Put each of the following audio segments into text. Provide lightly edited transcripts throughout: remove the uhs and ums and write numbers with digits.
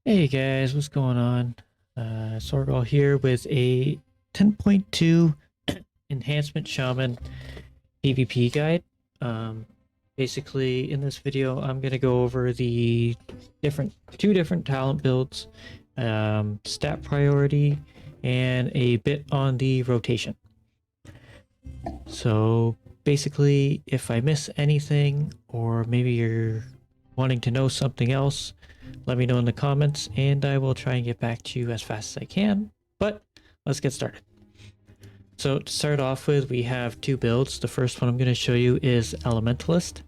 Hey guys, what's going on? Sorgal here with a 10.2 Enhancement Shaman PvP guide. Um, Basically, in this video, I'm going to go over the two different talent builds, stat priority, and a bit on the rotation. So basically, if I miss anything, or maybe you're wanting to know something else, let me know in the comments and I will try and get back to you as fast as I can. But let's get started. So to start off with, we have two builds. The first one I'm going to show you is Elementalist.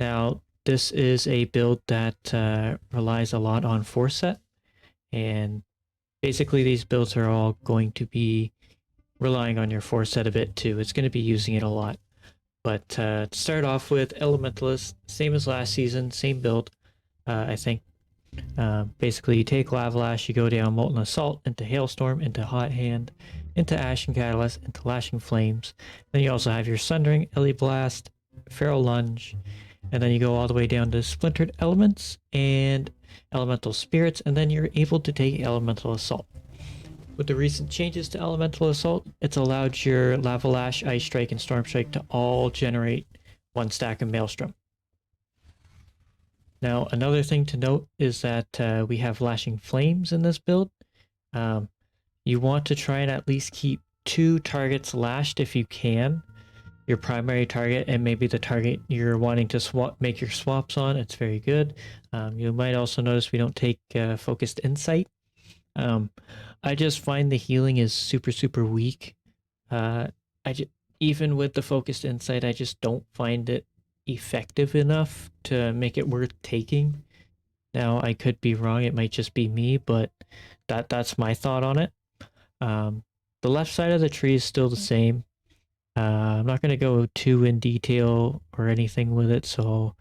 Now, this is a build that relies a lot on force set, and basically these builds are all going to be relying on your force set a bit too. It's going to be using it a lot. But to start off with, Elementalist, same as last season, same build. I think basically, you take Lava Lash, you go down Molten Assault, into Hailstorm, into Hot Hand, into Ashen Catalyst, into Lashing Flames. Then you also have your Sundering, Ellie Blast, Feral Lunge, and then you go all the way down to Splintered Elements and Elemental Spirits, and then you're able to take Elemental Assault. With the recent changes to Elemental Assault, it's allowed your Lava Lash, Ice Strike, and Storm Strike to all generate one stack of Maelstrom. Now, another thing to note is that we have Lashing Flames in this build. Um, you want to try and at least keep two targets lashed if you can. Your primary target and maybe the target you're wanting to make your swaps on. It's very good. You might also notice we don't take Focused Insight. Um, I just find the healing is super weak. Uh, Even with the Focused Insight, I just don't find it effective enough to make it worth taking. Now, I could be wrong. It might just be me, but that's my thought on it. The left side of the tree is still the same. I'm not going to go too in detail or anything with it, so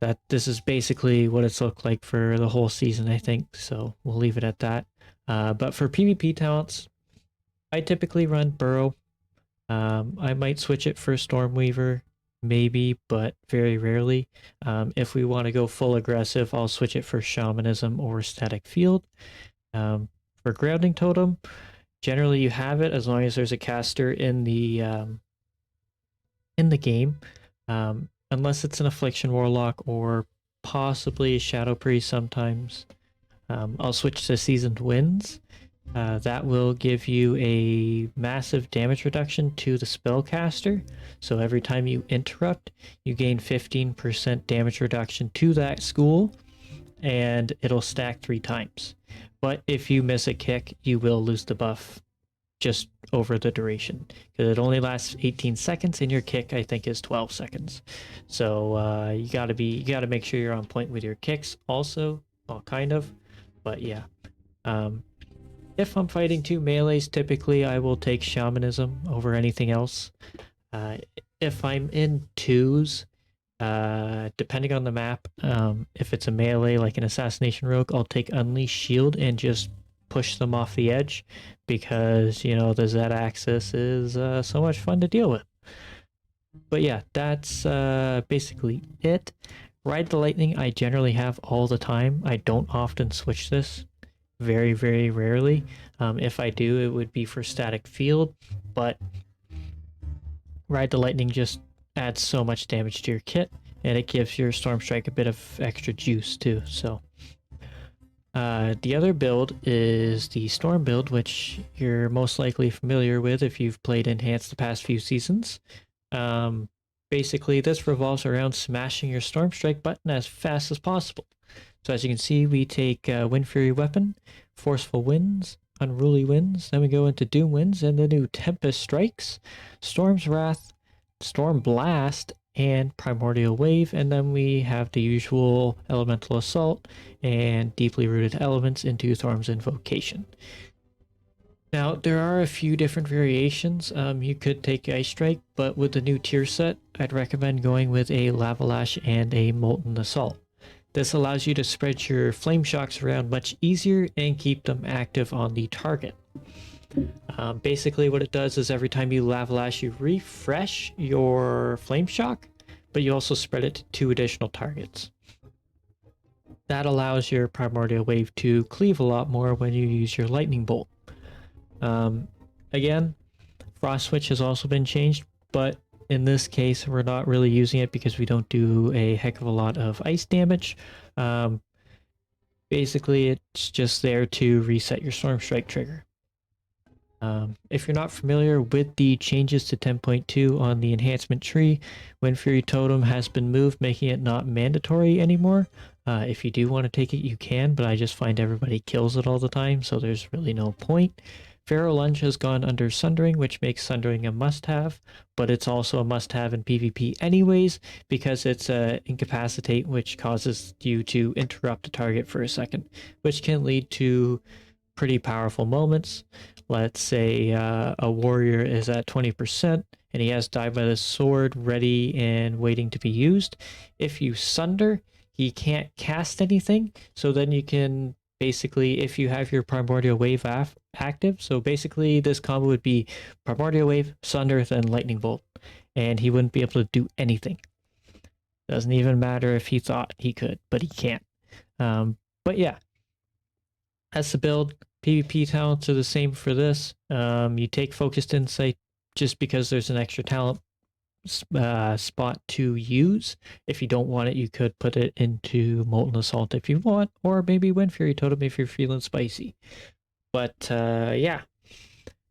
that this is basically what it's looked like for the whole season, I think. So we'll leave it at that. But for PvP talents, I typically run Burrow. I might switch it for Stormweaver, maybe, but very rarely. If we want to go full aggressive, I'll switch it for Shamanism or Static Field. For Grounding Totem, generally you have it as long as there's a caster in the game, unless it's an Affliction Warlock or possibly a Shadow Priest sometimes. I'll switch to Seasoned Winds. That will give you a massive damage reduction to the spellcaster. So every time you interrupt, you gain 15% damage reduction to that school, and it'll stack 3 times. But if you miss a kick, you will lose the buff just over the duration, because it only lasts 18 seconds, and your kick I think is 12 seconds. So you gotta make sure you're on point with your kicks also. Well, kind of, but yeah. If I'm fighting two melees, typically I will take Shamanism over anything else. If I'm in twos, depending on the map, if it's a melee like an Assassination Rogue, I'll take Unleash Shield and just push them off the edge, because, you know, the Z-axis is so much fun to deal with. But yeah, that's basically it. Ride the Lightning I generally have all the time. I don't often switch this. Very rarely. If I do, it would be for Static Field, but Ride the Lightning just adds so much damage to your kit, and it gives your Storm Strike a bit of extra juice too. So the other build is the Storm build, which you're most likely familiar with if you've played Enhanced the past few seasons. Basically, this revolves around smashing your Storm Strike button as fast as possible. So as you can see, we take Wind Fury Weapon, Forceful Winds, Unruly Winds, then we go into Doom Winds, and the new Tempest Strikes, Storm's Wrath, Storm Blast, and Primordial Wave, and then we have the usual Elemental Assault and Deeply Rooted Elements into Thorm's Invocation. Now, there are a few different variations. You could take Ice Strike, but with the new tier set, I'd recommend going with a Lava Lash and a Molten Assault. This allows you to spread your flame shocks around much easier and keep them active on the target. Basically what it does is every time you Lava Lash, you refresh your flame shock, but you also spread it to 2 additional targets. that allows your primordial wave to cleave a lot more when you use your lightning bolt. Again, frost switch has also been changed, but in this case we're not really using it because we don't do a heck of a lot of ice damage. Basically it's just there to reset your storm strike trigger. If you're not familiar with the changes to 10.2 on the enhancement tree, Wind Fury Totem has been moved, making it not mandatory anymore. If you do want to take it, you can, but I just find everybody kills it all the time, so there's really no point. Pharaoh Lunge has gone under Sundering, which makes Sundering a must-have, but it's also a must-have in PvP anyways, because it's Incapacitate, which causes you to interrupt a target for a second, which can lead to pretty powerful moments. Let's say a warrior is at 20% and he has Die by the Sword ready and waiting to be used. If you Sunder, he can't cast anything, so then you can basically, if you have your Primordial Wave active, so basically this combo would be Primordial Wave, Sunder, then Lightning Bolt, and he wouldn't be able to do anything. Doesn't even matter if he thought he could, but he can't. But yeah, that's the build. PvP talents are the same for this. You take Focused Insight just because there's an extra talent spot to use. If you don't want it, you could put it into Molten Assault if you want, or maybe Wind Fury Totem if you're feeling spicy. But yeah,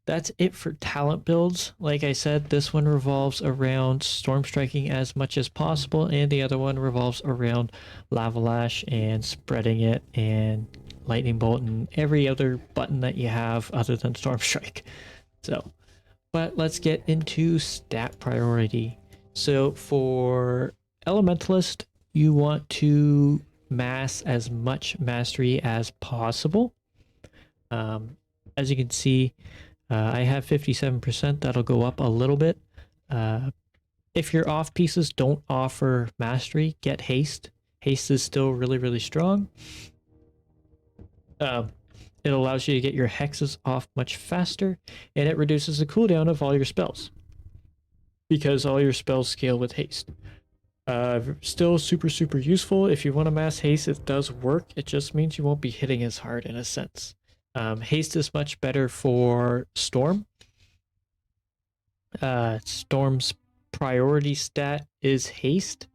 that's it for talent builds. Like I said, this one revolves around Storm Striking as much as possible, and the other one revolves around Lava Lash and spreading it and Lightning Bolt and every other button that you have other than Storm Strike. So, but let's get into stat priority. So for Elementalist, you want to mass as much mastery as possible. As you can see, I have 57%. That'll go up a little bit. If your off pieces don't offer mastery, get haste. Haste is still really, really strong. It allows you to get your hexes off much faster, and it reduces the cooldown of all your spells because all your spells scale with haste. Still super, super useful. If you want to mass haste, it does work. It just means you won't be hitting as hard in a sense. Haste is much better for Storm. Storm's priority stat is haste,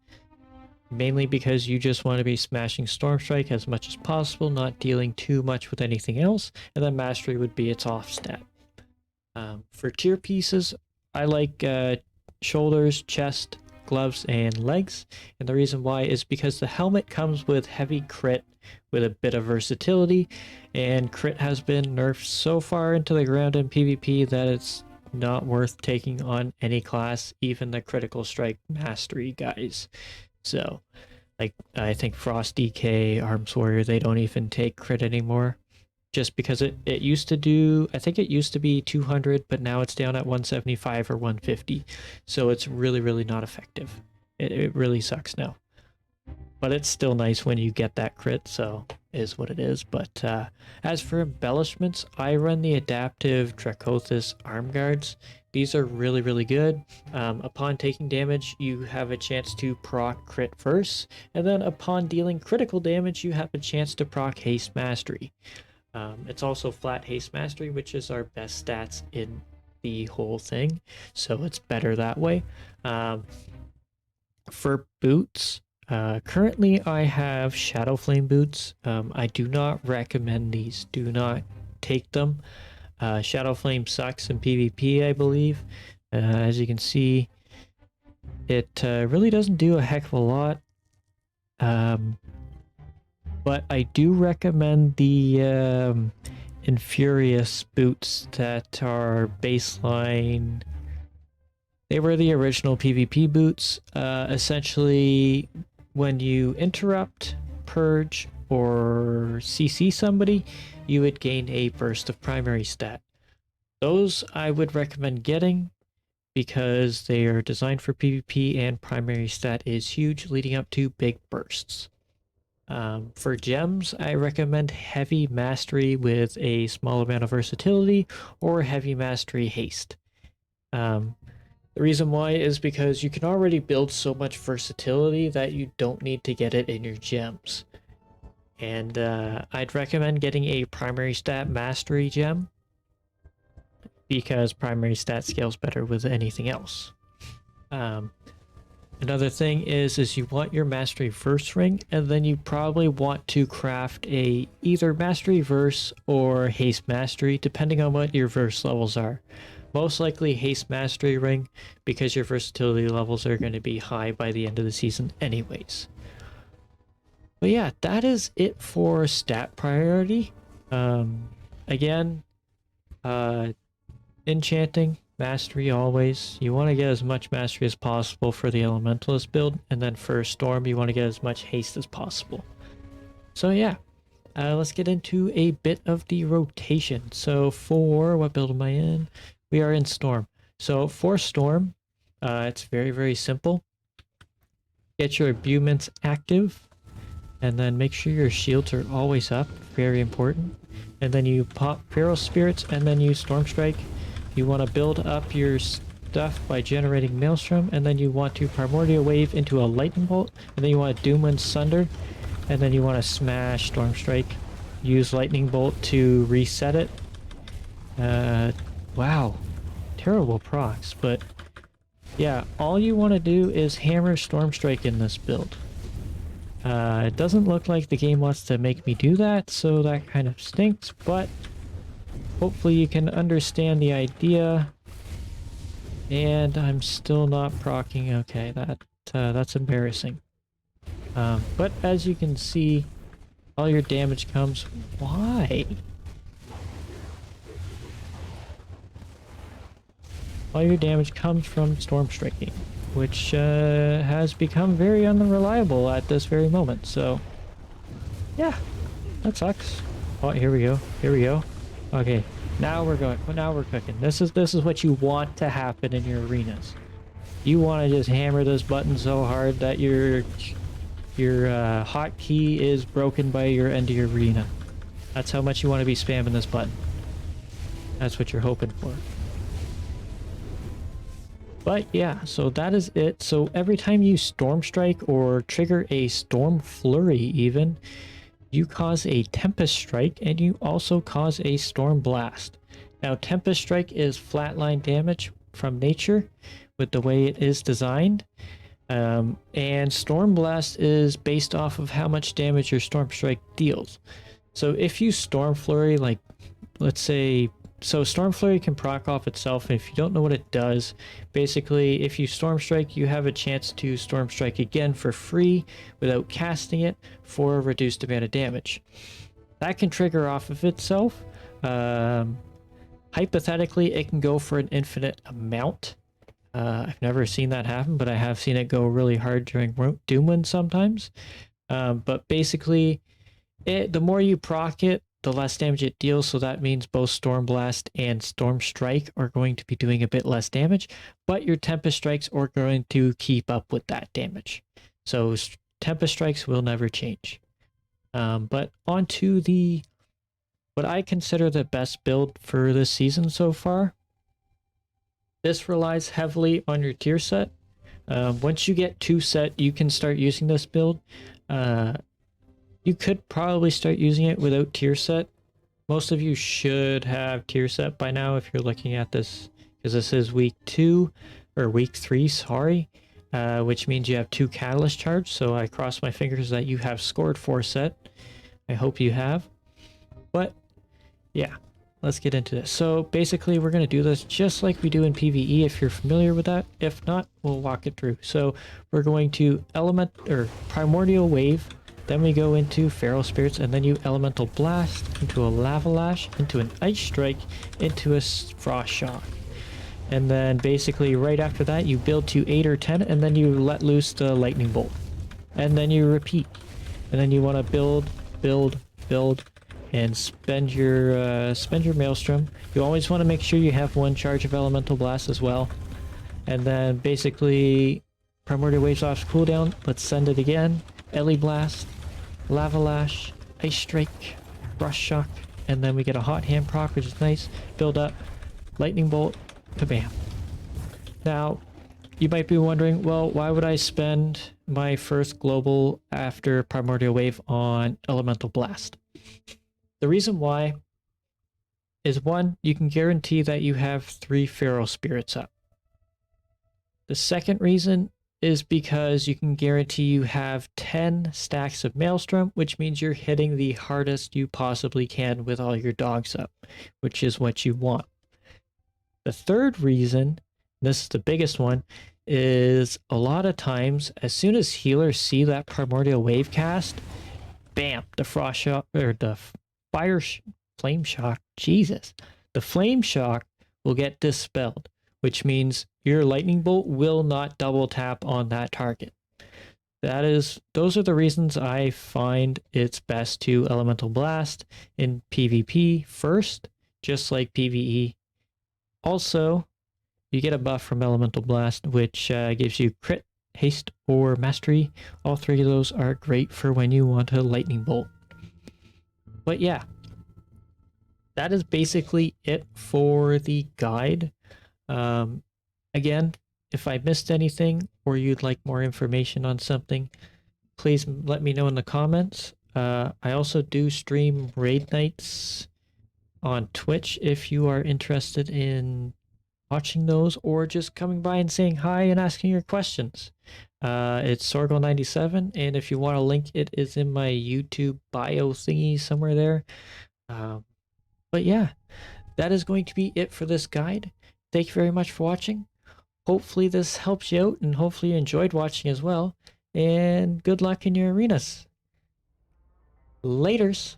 mainly because you just want to be smashing Storm Strike as much as possible, not dealing too much with anything else, and then mastery would be its off stat. For tier pieces, I like shoulders, chest, gloves, and legs, and the reason why is because the helmet comes with heavy crit with a bit of versatility, and crit has been nerfed so far into the ground in PvP that it's not worth taking on any class, even the critical strike mastery guys. So, like, I think Frost DK, Arms Warrior, they don't even take crit anymore. Just because it used to do, I think it used to be 200, but now it's down at 175 or 150. So it's really, really not effective. It really sucks now. But it's still nice when you get that crit, so is what it is. But as for embellishments, I run the adaptive Dracothis arm guards. These are really, really good. Upon taking damage, you have a chance to proc crit first, and then upon dealing critical damage, you have a chance to proc haste mastery. It's also flat haste mastery, which is our best stats in the whole thing, so it's better that way. For boots, currently I have Shadow Flame boots. I do not recommend these. Do not take them. Shadow Flame sucks in PvP, I believe. As you can see, it really doesn't do a heck of a lot. But I do recommend the Infurious boots that are baseline. They were the original PvP boots. Essentially, when you interrupt, purge, or CC somebody, you would gain a burst of primary stat. Those I would recommend getting because they are designed for PvP and primary stat is huge, leading up to big bursts. For gems, I recommend heavy mastery with a small amount of versatility or heavy mastery haste. The reason why is because you can already build so much versatility that you don't need to get it in your gems. And I'd recommend getting a primary stat mastery gem because primary stat scales better with anything else. Another thing is you want your mastery verse ring, and then you probably want to craft a either mastery verse or haste mastery, depending on what your verse levels are. Most likely haste mastery ring, because your versatility levels are going to be high by the end of the season anyways. But yeah, that is it for stat priority. Again, enchanting, mastery always. You want to get as much mastery as possible for the Elementalist build, and then for Storm, you want to get as much haste as possible. So yeah, let's get into a bit of the rotation. So for, what build am I in? We are in Storm. So for Storm, it's very, very simple. Get your abuments active, and then make sure your shields are always up, very important. And then you pop Feral Spirits, and then you Storm Strike. You want to build up your stuff by generating Maelstrom, and then you want to Primordial Wave into a Lightning Bolt, and then you want to Doomwind Sunder, and then you want to smash Storm Strike. Use Lightning Bolt to reset it. Wow, terrible procs, but yeah, all you want to do is hammer Storm Strike in this build. It doesn't look like the game wants to make me do that, so that kind of stinks, but hopefully you can understand the idea. And I'm still not proccing. Okay, that's embarrassing. But as you can see, all your damage comes... Why? All your damage comes from Storm Striking, which has become very unreliable at this very moment, so yeah, that sucks. Oh, here we go, here we go. Okay, now we're going, well, now we're cooking. This is what you want to happen in your arenas. You want to just hammer this button so hard that your hotkey is broken by your end of your arena. That's how much you want to be spamming this button. That's what you're hoping for. But yeah, so that is it. So every time you Storm Strike or trigger a Storm Flurry even, you cause a Tempest Strike, and you also cause a Storm Blast. Now Tempest Strike is flatline damage from nature with the way it is designed. And Storm Blast is based off of how much damage your Storm Strike deals. So if you Storm Flurry, like let's say, so Storm Flurry can proc off itself, and if you don't know what it does, basically if you Storm Strike, you have a chance to Storm Strike again for free without casting it for a reduced amount of damage. That can trigger off of itself. Hypothetically, it can go for an infinite amount. I've never seen that happen, but I have seen it go really hard during Doomwind sometimes. But basically, the more you proc it, the less damage it deals, so that means both Storm Blast and Storm Strike are going to be doing a bit less damage, but your Tempest Strikes are going to keep up with that damage. So Tempest Strikes will never change. But on to what I consider the best build for this season so far. This relies heavily on your tier set. Once you get 2 set, you can start using this build. You could probably start using it without tier set. Most of you should have tier set by now if you're looking at this, because this is week 2 or week 3, sorry, which means you have 2 catalyst charge. So I cross my fingers that you have scored 4 set. I hope you have. But yeah, let's get into this. So basically we're going to do this just like we do in PvE if you're familiar with that. If not, we'll walk it through. So we're going to Primordial Wave. Then we go into Feral Spirits, and then you Elemental Blast, into a Lava Lash, into an Ice Strike, into a Frost Shock. And then basically right after that you build to 8 or 10, and then you let loose the Lightning Bolt. And then you repeat. And then you want to build, and spend your Maelstrom. You always want to make sure you have 1 charge of Elemental Blast as well. And then basically Primordial Waves off cooldown, let's send it again. Ele Blast, Lava Lash, Ice Strike, Frost Shock, and then we get a Hot Hand proc, which is nice. Build up, Lightning Bolt, kabam. Now, you might be wondering, well, why would I spend my first global after Primordial Wave on Elemental Blast? The reason why is one, you can guarantee that you have 3 Feral Spirits up. The second reason is because you can guarantee you have 10 stacks of Maelstrom, which means you're hitting the hardest you possibly can with all your dogs up, which is what you want. The third reason, this is the biggest one, is a lot of times, as soon as healers see that Primordial Wave cast, bam, the Frost Shock, or the Flame Shock, Jesus, the Flame Shock will get dispelled, which means your Lightning Bolt will not double tap on that target. Those are the reasons I find it's best to Elemental Blast in PvP first, just like PvE. Also, you get a buff from Elemental Blast, which gives you crit, haste, or mastery. All 3 of those are great for when you want a Lightning Bolt. But yeah, that is basically it for the guide. Again, if I missed anything or you'd like more information on something, please let me know in the comments. I also do stream raid nights on Twitch if you are interested in watching those or just coming by and saying hi and asking your questions. It's Sorgal97, and if you want a link, it is in my YouTube bio thingy somewhere there. But yeah, that is going to be it for this guide. Thank you very much for watching. Hopefully this helps you out, and hopefully you enjoyed watching as well. And good luck in your arenas. Laters.